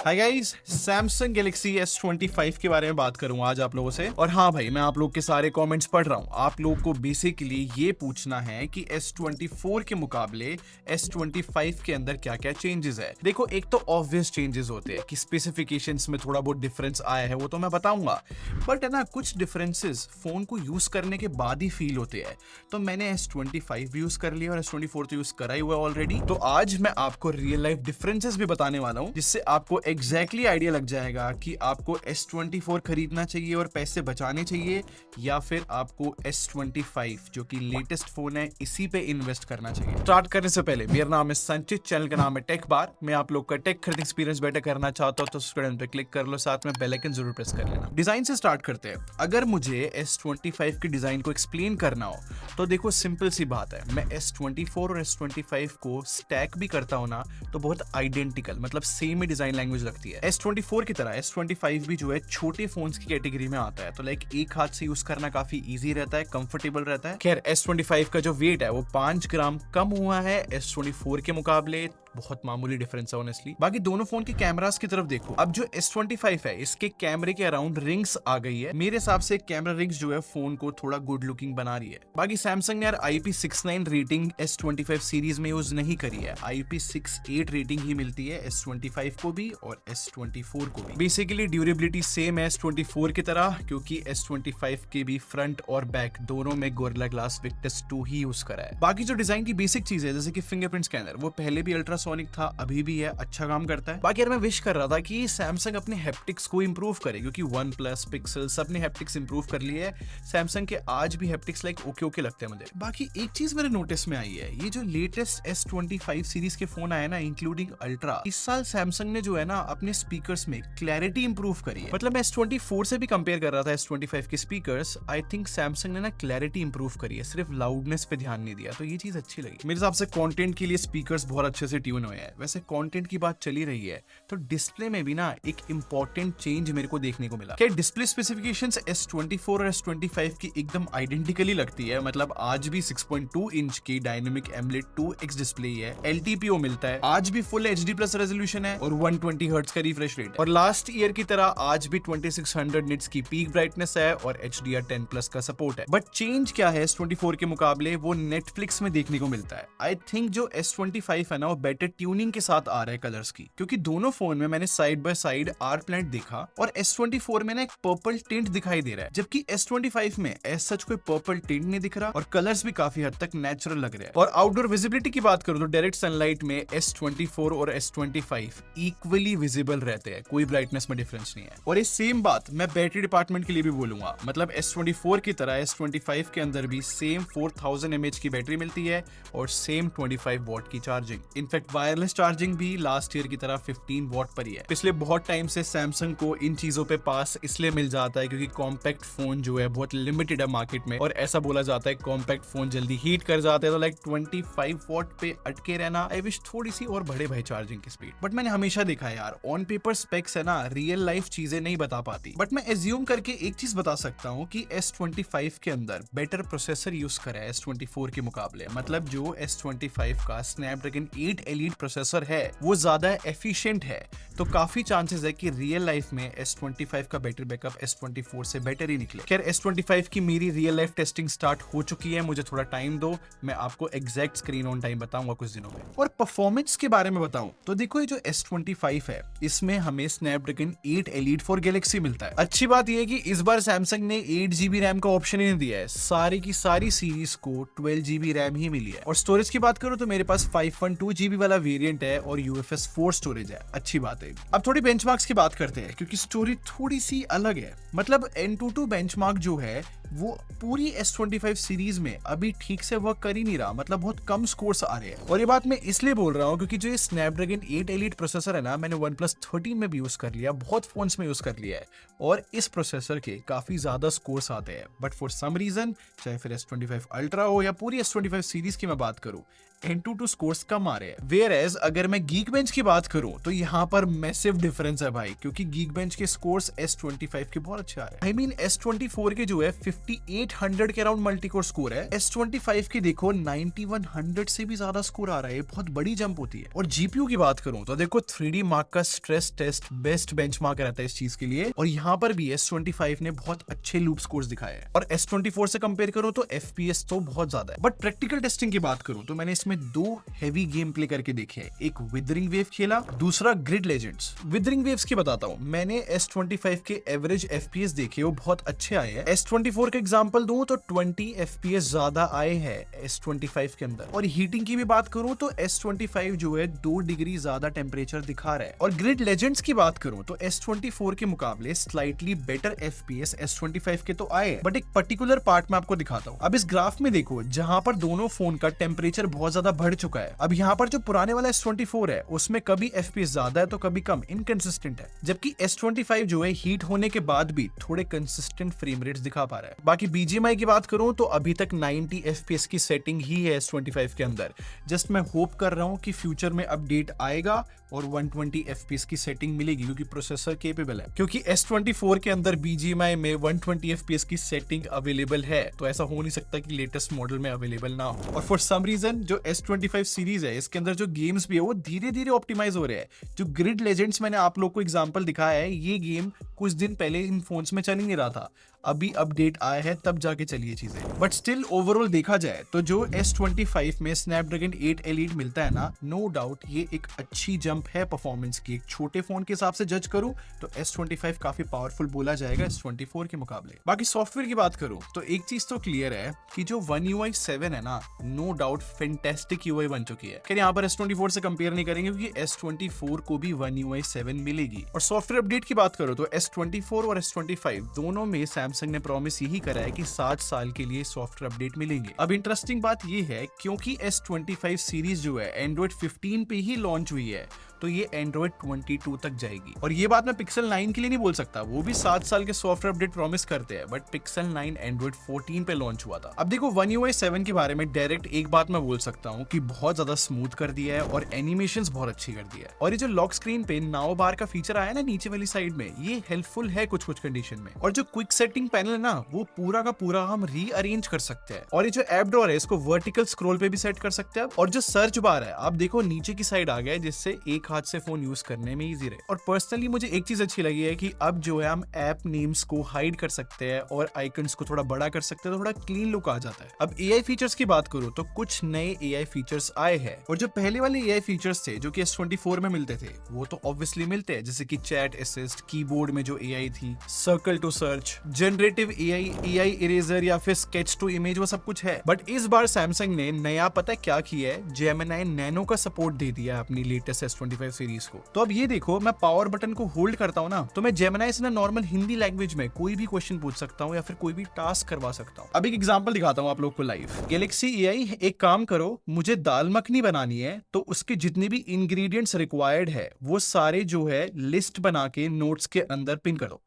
Hi guys, Samsung Galaxy S25 के बारे में बात करूंगा आज आप लोगों से। और हाँ भाई, मैं आप लोग के सारे कमेंट्स पढ़ रहा हूँ। आप लोग को बेसिकली ये पूछना है कि S24 के मुकाबले S25 के अंदर क्या क्या चेंजेस है। देखो, एक तो ऑब्वियस चेंजेस होते हैं कि स्पेसिफिकेशंस में थोड़ा बहुत डिफरेंस आया है, वो तो मैं बताऊंगा। बट है ना, कुछ डिफरेंसेस फोन को यूज करने के बाद ही फील होते हैं। तो मैंने S25 भी यूज कर लिया और S24 तो यूज करा ही हुआ ऑलरेडी। तो आज मैं आपको रियल लाइफ डिफरेंसेस भी बताने वाला हूँ, जिससे आपको एग्जैक्टली आइडिया लग जाएगा कि आपको S24 खरीदना चाहिए और पैसे बचाने चाहिए, या फिर आपको S25 जो कि लेटेस्ट फोन है इसी पे इन्वेस्ट करना चाहिए। स्टार्ट करने से पहले, मेरा नाम है संचित, चैनल का नाम है टेक बार। मैं आप लोग का टेक खरीद एक्सपीरियंस बेटर करना चाहता हूं तो सब्सक्राइब पे क्लिक कर लो, साथ में बेल आइकन जरूर प्रेस कर लेना। डिजाइन से स्टार्ट करते हैं। अगर मुझे S25 के डिजाइन को एक्सप्लेन करना हो तो देखो, सिंपल सी बात है, मैं S24 और S25 को स्टैक भी करता हूं ना तो बहुत आइडेंटिकल, मतलब सेम ही डिजाइन लैंग्वेज लगती है। S24 की तरह S25 भी जो है छोटे फोन्स की कैटेगरी में आता है, तो लाइक एक हाथ से यूज करना काफी इजी रहता है, कंफर्टेबल रहता है। खैर, S25 का जो वेट है वो 5 ग्राम कम हुआ है S24 के मुकाबले। बहुत मामूली डिफरेंस है ऑनेस्टली। बाकी दोनों फोन के कैमरास की तरफ देखो। अब जो S25 है, इसके कैमरे के अराउंड रिंग्स आ गई है। मेरे हिसाब से कैमरा रिंग्स जो है फोन को थोड़ा गुड लुकिंग बना रही है। बाकी सैमसंग ने यार IP69 रेटिंग S25 सीरीज में यूज नहीं करी है। IP68 रेटिंग ही मिलती है S25 को भी और S24 को भी। बेसिकली ड्यूरेबिलिटी सेम है S24 की तरह, क्योंकि S25 के भी फ्रंट और बैक दोनों में गोरिल्ला ग्लास विक्टस 2 ही यूज करा है। बाकी जो डिजाइन की बेसिक चीज है, जैसे कि फिंगरप्रिंट स्कैनर, वो पहले भी अल्ट्रासोनिक था, अभी भी है, अच्छा काम करता है। बाकी यार मैं विश कर रहा था कि सैमसंग अपने हैप्टिक्स को इंप्रूव करे, क्योंकि वन प्लस, पिक्सल सब ने हैप्टिक्स इंप्रूव कर लिए है। सैमसंग के आज भी हैप्टिक्स लाइक ओके लगते हैं मुझे। बाकी एक चीज मेरे नोटिस में आई है, ये जो लेटेस्ट S25 सीरीज के फोन आए ना, इंक्लूडिंग अल्ट्रा, इस साल सैमसंग ने जो है ना अपने स्पीकर्स में क्लैरिटी इंप्रूव करी है। मतलब मैं S24 से भी कंपेयर कर रहा था S25 के स्पीकर्स। आई थिंक सैमसंग ने ना क्लैरिटी इंप्रूव करी है, सिर्फ लाउडनेस पे ध्यान नहीं दिया, तो ये चीज अच्छी लगी मेरे हिसाब से। कंटेंट के लिए स्पीकर्स बहुत अच्छे से ट्यून हुए हैं। वैसे कंटेंट की बात चली रही है तो डिस्प्ले में भी ना एक इंपॉर्टेंट चेंज मेरे को देखने को मिला। क्या डिस्प्ले स्पेसिफिकेशंस S24 और S25 की एकदम आइडेंटिकली लगती है। मतलब आज भी 6.2 इंच की डायनेमिक एमोलेड 2x डिस्प्ले है, LTPO मिलता है, आज भी फुल HD प्लस रेजोल्यूशन है और 120 हर्ट्ज का रिफ्रेश रेट। और लास्ट ईयर की तरह आज भी 2600 निट्स की पीक ब्राइटनेस है और HDR10 प्लस का सपोर्ट है। बट चेंज क्या है S24 के मुकाबले, वो नेटफ्लिक्स में देखने को मिलता है। आई थिंक जो S25 है ना, वो बेटर ट्यूनिंग के साथ आ रहा है कलर्स की, क्योंकि दोनों फोन में मैंने side by side arc light देखा और S24 में ना एक पर्पल टिंट दिखाई दे रहा है, जबकि S25 में ऐसा कोई पर्पल टिंट नहीं दिख रहा और कलर्स भी काफी हद तक नेचुरल लग रहे हैं। और आउटडोर विजिबिलिटी की बात करूं तो डायरेक्ट सनलाइट में S24 और S25 इक्वली विजिबल रहते हैं, कोई ब्राइटनेस में डिफरेंस नहीं है। और ये सेम बात मैं बैटरी डिपार्टमेंट के लिए भी बोलूंगा। मतलब S24 की तरह S25 के अंदर भी सेम 4000 mAh की बैटरी मिलती है और सेम 25 वॉट की चार्जिंग। इनफैक्ट वायरलेस चार्जिंग भी लास्ट ईयर की तरह 15 वॉट पर ही है। पिछले बहुत टाइम से सैमसंग को इन चीजों पे पास इसलिए मिल जाता है क्योंकि कॉम्पैक्ट फोन जो है बहुत लिमिटेड है मार्केट में, और ऐसा बोला जाता है कॉम्पैक्ट फोन जल्दी हीट कर जाते हैं। तो लाइक 25 वॉट पे अटके रहना, आई विश थोड़ी सी और बढ़े भाई चार्जिंग की स्पीड। बट मैंने हमेशा देखा है यार, ऑन पेपर स्पेक्स है ना, रियल लाइफ चीजें नहीं बता पाती। बट मैं एज्यूम करके एक चीज बता सकता हूँ कि S25 के अंदर बेटर प्रोसेसर यूज करा है S24 के मुकाबले। मतलब जो S25 का स्नैपड्रैगन 8 एलीट प्रोसेसर है वो ज्यादा एफिशिएंट है, तो काफी चांसेस है कि रियल लाइफ में S25 का बैटरी बैकअप S24 से बेटर ही निकले। खैर, S25 की मेरी रियल लाइफ टेस्टिंग स्टार्ट हो चुकी है, मुझे थोड़ा टाइम दो, मैं आपको एग्जैक्ट स्क्रीन ऑन टाइम बताऊंगा कुछ दिनों में। और परफॉर्मेंस के बारे में बताऊं तो देखो, ये जो S25 है इसमें हमें स्नैपड्रैगन 8 एलीट फॉर गैलेक्सी मिलता है। अच्छी बात यह है कि इस बार सैमसंग ने 8GB रैम का ऑप्शन ही नहीं दिया है, सारी की सारी सीरीज को 12GB रैम ही मिली है। और स्टोरेज की बात करूं तो मेरे पास 512GB वाला वेरिएंट है और UFS 4 स्टोरेज है, अच्छी बात है। अब थोड़ी बेंचमार्क्स की बात करते हैं, क्योंकि स्टोरी थोड़ी सी अलग है। मतलब Antutu बेंचमार्क जो है वो पूरी S25 सीरीज में अभी ठीक से वर्क कर ही नहीं रहा, मतलब बहुत कम स्कोर्स आ रहे हैं। और ये बात मैं इसलिए बोल रहा हूँ क्योंकि जो ये स्नैपड्रैगन 8 एलीट प्रोसेसर है ना, मैंने OnePlus 13 में भी यूज कर लिया, बहुत फोन्स में यूज कर लिया है, और इस प्रोसेसर के काफी ज्यादा स्कोर्स आते हैं। बट फॉर सम रीजन, चाहे फिर S25 अल्ट्रा हो या पूरी S25 सीरीज की मैं बात करूं, Antutu स्कोर्स कम आ रहे हैं। Whereas अगर मैं Geekbench की बात करूं तो यहाँ पर मैसिव डिफरेंस है भाई, क्योंकि Geekbench के स्कोर्स S25 के बहुत अच्छे आ रहे हैं। I mean S24 के जो है 5800 के अराउंड मल्टी कोर स्कोर है। S25 की देखो 9100 से भी ज्यादा स्कोर आ रहा है, बहुत बड़ी जंप होती है। और जीपीयू की बात करूं तो देखो 3D मार्क का स्ट्रेस टेस्ट बेस्ट बेंचमार्क रहता है इस चीज के लिए, और यहाँ पर भी S25 ने बहुत अच्छे लूप स्कोर्स दिखाए हैं। और S24 से कंपेयर करो तो FPS तो बहुत ज्यादा है। बट प्रैक्टिकल टेस्टिंग की बात करूं तो मैंने इसमें 2 हेवी गेम प्ले करके देखे हैं, एक विदरिंग वेव खेला, दूसरा ग्रिड लेजेंड्स। विदरिंग वेव्स की बताता हूं, मैंने S25 के एवरेज FPS देखे, वो बहुत अच्छे आए हैं। S24 का एग्जांपल दूं तो 20 FPS ज्यादा आए हैं S25 के अंदर। और हीटिंग की भी बात करूं तो S25 जो है 2 डिग्री ज्यादा टेम्परेचर दिखा रहा है। और ग्रिड लेजेंड्स की बात करूं तो S24 के मुकाबले स्लाइटली बेटर FPS S25 के तो आए, बट एक पर्टिकुलर पार्ट में आपको दिखाता हूं। अब इस ग्राफ में देखो, जहां पर दोनों फोन का टेम्परेचर बहुत ज्यादा बढ़ चुका है। अब यहाँ पर जो पुराने वाला S24 है उसमें कभी FPS ज्यादा है तो कभी कम, इनकंसिस्टेंट है। जबकि S25 जो है हीट होने के बाद भी थोड़े कंसिस्टेंट फ्रेम रेट्स दिखा पा रहा है। बाकी BGMI की बात करूं तो अभी तक 90 FPS की सेटिंग ही है S25 के अंदर। जस्ट मैं होप कर रहा हूं कि फ्यूचर में अपडेट आएगा और 120 FPS की सेटिंग मिलेगी, क्योंकि प्रोसेसर केपेबल है। क्योंकि S24 के अंदर BGMI में 120 FPS की सेटिंग अवेलेबल है, तो ऐसा हो नहीं सकता कि लेटेस्ट मॉडल में अवेलेबल ना हो। और फॉर सम रीजन जो S25 सीरीज है इसके अंदर जो गेम्स भी है वो धीरे धीरे ऑप्टिमाइज हो रहे हैं। जो ग्रिड लेजेंड्स मैंने आप लोग को एग्जांपल दिखाया है, ये गेम कुछ दिन पहले इन फोन्स में चल ही नहीं रहा था, अभी अपडेट आया है तब जाके चली ये चीजें। बट स्टिल ओवरऑल देखा जाए तो जो S25 में स्नैपड्रैगन 8 Elite मिलता है ना, नो डाउट ये एक अच्छी जंप है परफॉर्मेंस की। एक छोटे फोन के हिसाब से जज करूं तो S25 काफी पावरफुल बोला जाएगा S24 के मुकाबले। बाकी सॉफ्टवेयर की बात करूं तो एक चीज तो क्लियर है कि जो One UI 7 है ना, नो डाउट फैंटास्टिक UI बन चुकी है। खैर यहाँ पर S24 से कंपेयर नहीं करेंगे क्योंकि S24 को भी One UI 7 मिलेगी। और सॉफ्टवेयर अपडेट की बात करो तो S24 और S25 दोनों में सैमसंग ने प्रॉमिस यही करा है कि 7 साल के लिए सॉफ्टवेयर अपडेट मिलेंगे। अब इंटरेस्टिंग बात ये है, क्योंकि S25 सीरीज जो है Android 15 पे ही लॉन्च हुई है, तो ये Android 22 तक जाएगी। और ये बात मैं Pixel 9 के लिए नहीं बोल सकता, वो भी 7 साल के सॉफ्टवेयर अपडेट प्रॉमिस करते हैं, बट Pixel 9 Android 14 पे लॉन्च हुआ था। अब देखो One UI 7 के बारे में डायरेक्ट एक बात मैं बोल सकता हूँ कि बहुत ज्यादा स्मूथ कर दिया है और एनिमेशंस बहुत अच्छी कर दिया है। और ये जो लॉक स्क्रीन पे नाउ बार का फीचर आया ना नीचे वाली साइड में, ये हेल्पफुल है कुछ कुछ कंडीशन में। और जो क्विक सेटिंग पैनल है ना, वो पूरा का पूरा हम रीअरेंज कर सकते हैं। और ये जो ऐप ड्रॉअर है इसको वर्टिकल स्क्रॉल पे भी सेट कर सकते हैं। और जो सर्च बार है आप देखो नीचे की साइड आ गया है, जिससे एक हाथ से फोन यूज करने में इजी रहे। और पर्सनली मुझे एक चीज अच्छी लगी है कि अब जो है हम ऐप नेम्स को हाइड कर सकते हैं और आइकन्स को थोड़ा बड़ा कर सकते हैं, तो थोड़ा क्लीन लुक आ जाता है। अब AI फीचर्स की बात करूं तो कुछ नए AI फीचर्स आए हैं, और जो पहले वाले AI फीचर्स थे जो कि S24 में मिलते थे वो तो ऑब्वियसली मिलते हैं, जैसे कि चैट असिस्ट, कीबोर्ड में जो AI थी, circle to search, generative AI eraser या फिर स्केच टू इमेज, वो सब कुछ है। बट इस बार सैमसंग ने नया पता क्या किया है, जेमिनी नैनो का सपोर्ट दे दिया अपनी लेटेस्ट S25 सीरीज को। तो अब ये देखो, मैं पावर बटन को होल्ड करता हूँ ना, तो मैं जेमिनी से ना नॉर्मल हिंदी लैंग्वेज में कोई भी क्वेश्चन पूछ सकता हूँ या फिर कोई भी टास्क करवा सकता हूँ। अब एक एग्जांपल दिखाता हूँ आप लोग को लाइव। गैलेक्सी AI एक काम करो, मुझे दाल मखनी बनानी है, तो उसके जितने भी इंग्रेडिएंट्स रिक्वायर्ड है वो सारे जो है लिस्ट बना के नोट्स के अंदर पिन करो।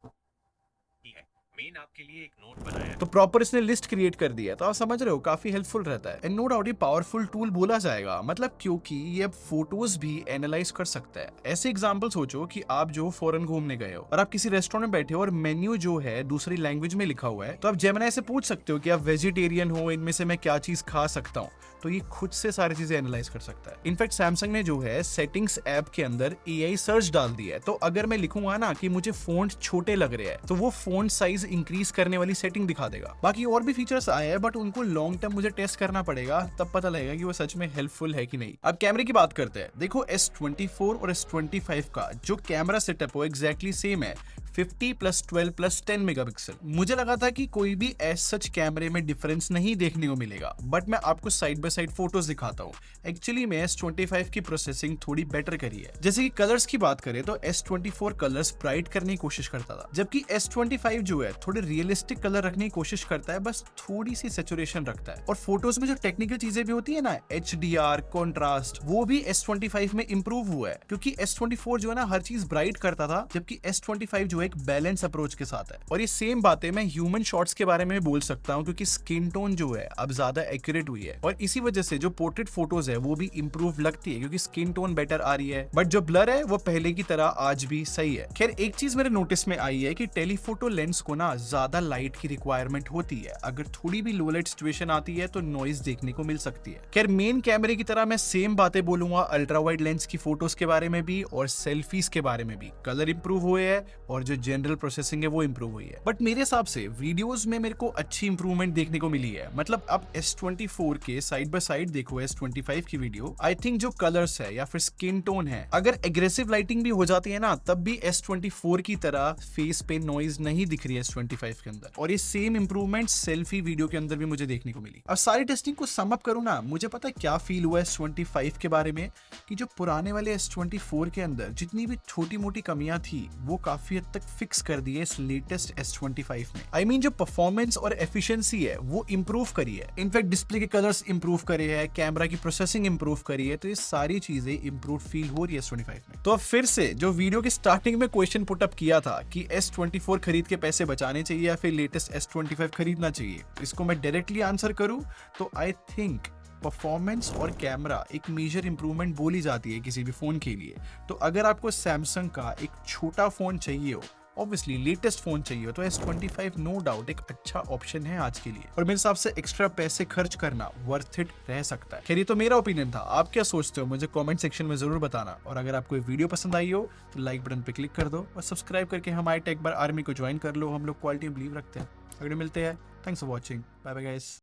मैंने आपके लिए एक नोट बनाया, तो प्रॉपर इसने लिस्ट क्रिएट कर दिया। तो आप समझ रहे हो काफी हेल्पफुल रहता है। एंड नो डाउट ये पावरफुल टूल बोला जाएगा, मतलब क्योंकि ये अब फोटोज भी एनालाइज कर सकता है। ऐसे एग्जांपल सोचो कि आप जो फॉरेन घूमने गए हो और आप किसी रेस्टोरेंट में बैठे हो और मेन्यू जो है दूसरी लैंग्वेज में लिखा हुआ है, तो आप जेमिनी से पूछ सकते हो कि आप वेजिटेरियन हो, इनमें से मैं क्या चीज खा सकता हूँ, तो ये खुद से सारी चीजें एनालाइज कर सकता है। इनफैक्ट सैमसंग ने जो है सेटिंग्स ऐप के अंदर AI सर्च डाल दिया है, तो अगर मैं लिखूंगा ना कि मुझे फोंट छोटे लग रहे हैं, तो वो फोंट साइज इंक्रीज करने वाली सेटिंग दिखा देगा। बाकी और भी फीचर्स आए हैं, बट उनको लॉन्ग टर्म मुझे टेस्ट करना पड़ेगा, तब पता लगेगा कि वो सच में हेल्पफुल है कि नहीं। अब कैमरे की बात करते हैं। देखो S24 और S25 का जो कैमरा सेटअप हो एग्जैक्टली सेम है, 50+12+10 मेगापिक्सल। मुझे लगा था कि कोई भी एज सच कैमरे में डिफरेंस नहीं देखने को मिलेगा, बट मैं आपको साइड बाय साइड फोटोज दिखाता हूँ। एक्चुअली में S25 की प्रोसेसिंग थोड़ी बेटर करी है। जैसे कि कलर्स की बात करें तो S24 कलर्स ब्राइट करने की कोशिश करता था, जबकि S25 जो है थोड़े रियलिस्टिक कलर रखने की कोशिश करता है, बस थोड़ी सी सैचुरेशन रखता है। और फोटोज में जो टेक्निकल चीजें भी होती है ना, HDR, कॉन्ट्रास्ट, वो भी S25 में इंप्रूव हुआ है, क्योंकि S24 जो है ना हर चीज ब्राइट करता था, जबकि S25 जो है एक बैलेंस अप्रोच के साथ है। और ये सेम बातें मैं ह्यूमन शॉट्स के बारे में भी बोल सकता हूँ, क्योंकि स्किन टोन जो है अब ज्यादा एक्यूरेट हुई है और इसी वजह से जो पोर्ट्रेट फोटोज है वो भी इंप्रूव लगती है, क्योंकि स्किन टोन बेटर आ रही है, बट जो ब्लर है वो पहले की तरह आज भी सही है। खैर एक चीज मेरे नोटिस में आई है कि टेलीफोटो लेंस को ना ज्यादा लाइट की रिक्वायरमेंट होती है, अगर थोड़ी भी लो लाइट सिचुएशन आती है तो नॉइज देखने को मिल सकती है। खैर मेन कैमरे की तरह मैं सेम बातें बोलूंगा अल्ट्रा वाइड लेंस की फोटोज के बारे में भी और सेल्फीज के बारे में भी। कलर इंप्रूव हुए हैं और जो जनरल प्रोसेसिंग है वो इंप्रूव हुई है, बट मेरे हिसाब से वीडियोस में मेरे को अच्छी इंप्रूवमेंट देखने को मिली है। मतलब अब S24 के साइड बाय साइड देखो S25 की वीडियो, आई थिंक जो कलर्स है या फिर स्किन टोन है, अगर एग्रेसिव लाइटिंग भी हो जाती है ना तब भी S24 की तरह फेस पे नॉइज नहीं दिख रही है S25 के अंदर, और ये सेम इंप्रूवमेंट सेल्फी वीडियो के अंदर भी मुझे देखने को मिली। अब सारी टेस्टिंग को सम अप करूं ना, मुझे पता है क्या फील हुआ S25 के बारे में, कि जो पुराने वाले S24 के अंदर जितनी भी छोटी मोटी कमियां थी वो काफी हद तक फिक्स कर दी है इस लेटेस्ट S25 में। आई मीन जो परफॉर्मेंस और एफिशिएंसी है वो इंप्रूव करी है, इनफैक्ट डिस्प्ले के कलर्स इंप्रूव करे हैं, कैमरा की प्रोसेसिंग इंप्रूव करी है, तो ये सारी चीजें इंप्रूव फील हो रही है S25 में। तो अब फिर से जो वीडियो की स्टार्टिंग में क्वेश्चन पुट अप किया था कि S24 खरीद के पैसे बचाने चाहिए या फिर लेटेस्ट S25 खरीदना चाहिए, इसको मैं डायरेक्टली आंसर करूं तो आई थिंक परफॉर्मेंस और कैमरा एक मेजर इंप्रूवमेंट बोली जाती है किसी भी फोन के लिए। तो अगर आपको सैमसंग का एक छोटा फोन चाहिए हो, ऑब्वियसली लेटेस्ट फोन चाहिए हो, तो S25 नो डाउट एक अच्छा ऑप्शन है आज के लिए, और मेरे हिसाब से एक्स्ट्रा पैसे खर्च करना वर्थ इट रह सकता है। खैर ये तो मेरा ओपिनियन था, आप क्या सोचते हो मुझे कमेंट सेक्शन में जरूर बताना। और अगर आपको ये वीडियो पसंद आई हो तो लाइक बटन पे क्लिक कर दो और सब्सक्राइब करके हमारे टेक बार आर्मी को ज्वाइन कर लो। हम लोग क्वालिटी में बिलीव रखते हैं। अगले मिलते हैं। Thanks for watching. Bye bye guys.